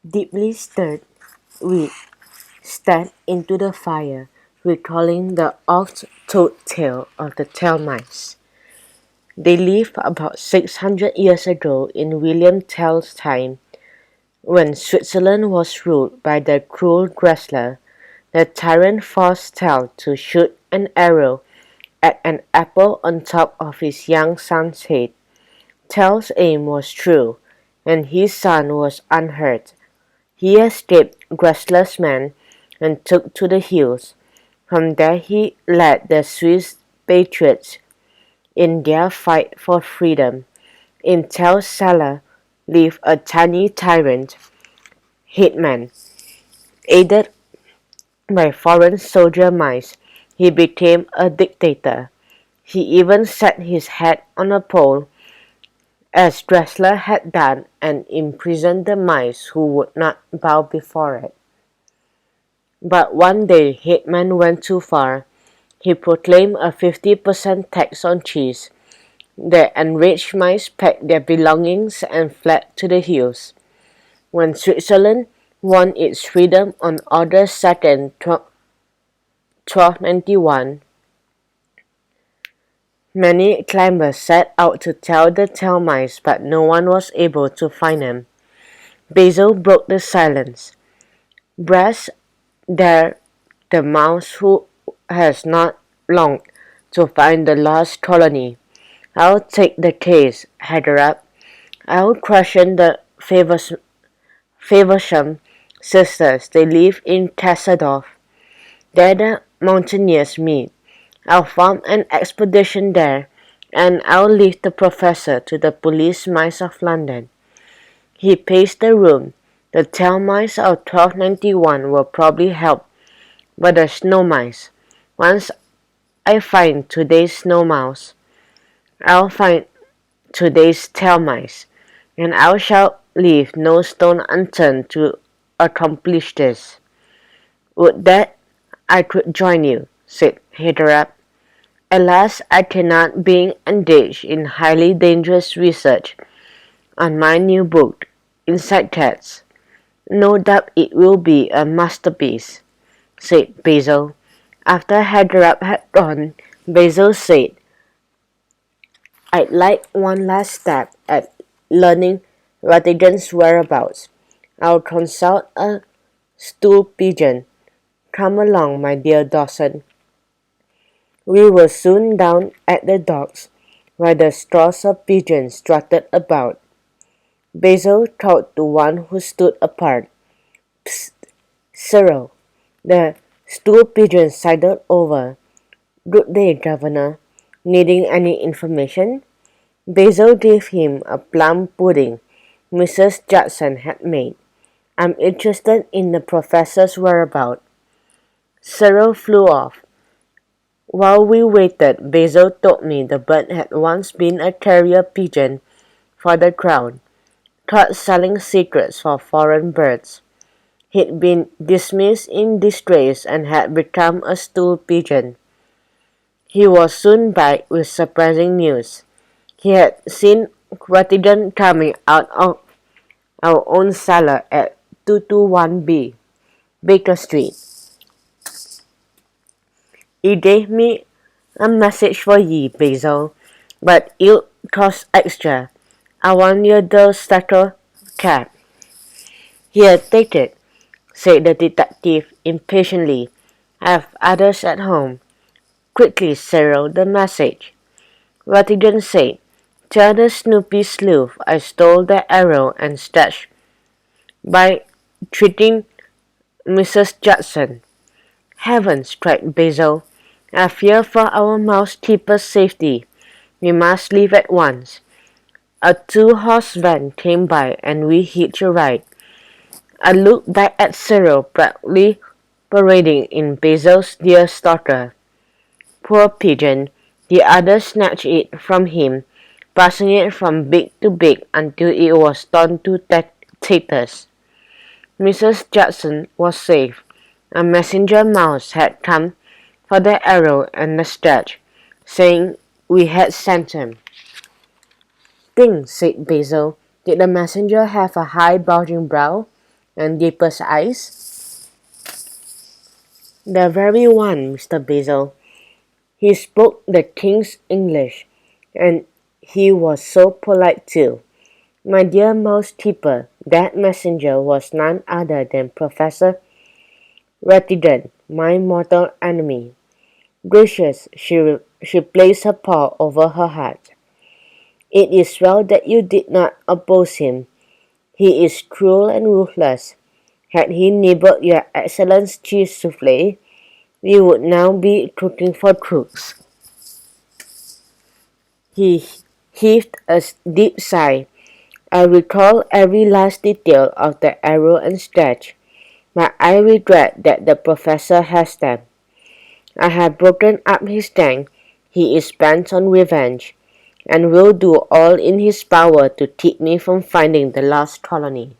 Deeply stirred, we stepped into the fire, recalling the oft-told tale of the termites. They lived about 600 years ago in William Tell's time, when Switzerland was ruled by the cruel Gressler. The tyrant forced Tell to shoot an arrow at an apple on top of his young son's head. Tell's aim was true, and his son was unhurt. He escaped Gressler's men and took to the hills. From there he led the Swiss patriots in their fight for freedom. In Tell's cellar lived a tiny tyrant, Hitman. Aided by foreign soldier mice, he became a dictator. He even set his head on a pole, as Dressler had done, and imprisoned the mice who would not bow before it. But one day Hitman went too far. He proclaimed a 50% tax on cheese. The enraged mice packed their belongings and fled to the hills. When Switzerland won its freedom on August 2nd, 1291, many climbers set out to tell the termites, but no one was able to find them. Basil broke the silence. Brass there the mouse who has not longed to find the lost colony. I'll take the case, Haderach. I'll question the Faversham sisters. They live in Kassadorf. There the mountaineers meet. I'll form an expedition there, and I'll leave the professor to the police mice of London. He paced the room. The tail mice of 1291 will probably help, but the snow mice. Once I find today's snow mouse, I'll find today's tail mice, and I shall leave no stone unturned to accomplish this. Would that I could join you, said Haderach. Alas, I cannot, being engaged in highly dangerous research on my new book, Insect Cats. No doubt it will be a masterpiece, said Basil. After Haderach had gone, Basil said, I'd like one last stab at learning Ratigan's whereabouts. I'll consult a stool pigeon. Come along, my dear Dawson. We were soon down at the docks, where the straws of pigeons strutted about. Basil called to one who stood apart. Psst, Cyril. The stool pigeon sidled over. Good day, Governor. Needing any information? Basil gave him a plum pudding Mrs. Judson had made. I'm interested in the professor's whereabouts. Cyril flew off. While we waited, Basil told me the bird had once been a carrier pigeon for the crown, caught selling secrets for foreign birds. He'd been dismissed in disgrace and had become a stool pigeon. He was soon back with surprising news. He had seen Ratigan coming out of our own cellar at 221B, Baker Street. He gave me a message for ye, Basil, but it'll cost extra. I want your dull-stacker cat. Here, take it, said the detective impatiently. I have others at home. Quickly, Cyril, the message. Ratigan said, Tell the Snoopy sleuth I stole the arrow and stashed by treating Mrs. Judson. Heavens, cried Basil. I fear for our mousekeeper's safety. We must leave at once. A two-horse van came by, and we hitched a ride. I looked back at Cyril proudly parading in Basil's deer stalker. Poor pigeon! The other snatched it from him, passing it from beak to beak until it was torn to tatters. Mrs. Judson was safe. A messenger mouse had come for the arrow and the stretch, saying we had sent him. Think, said Basil. Did the messenger have a high bulging brow? and deepest eyes? The very one, Mr. Basil. He spoke the king's English, and he was so polite too. My dear mousekeeper, that messenger was none other than Professor Ratidon, my mortal enemy. Gracious, she placed her paw over her heart. It is well that you did not oppose him. He is cruel and ruthless. Had he nibbled your excellent cheese souffle, we would now be cooking for troops. He heaved a deep sigh. I recall every last detail of the arrow and stretch, but I regret that the professor has them. I have broken up his strength. He is bent on revenge, and will do all in his power to keep me from finding the lost colony.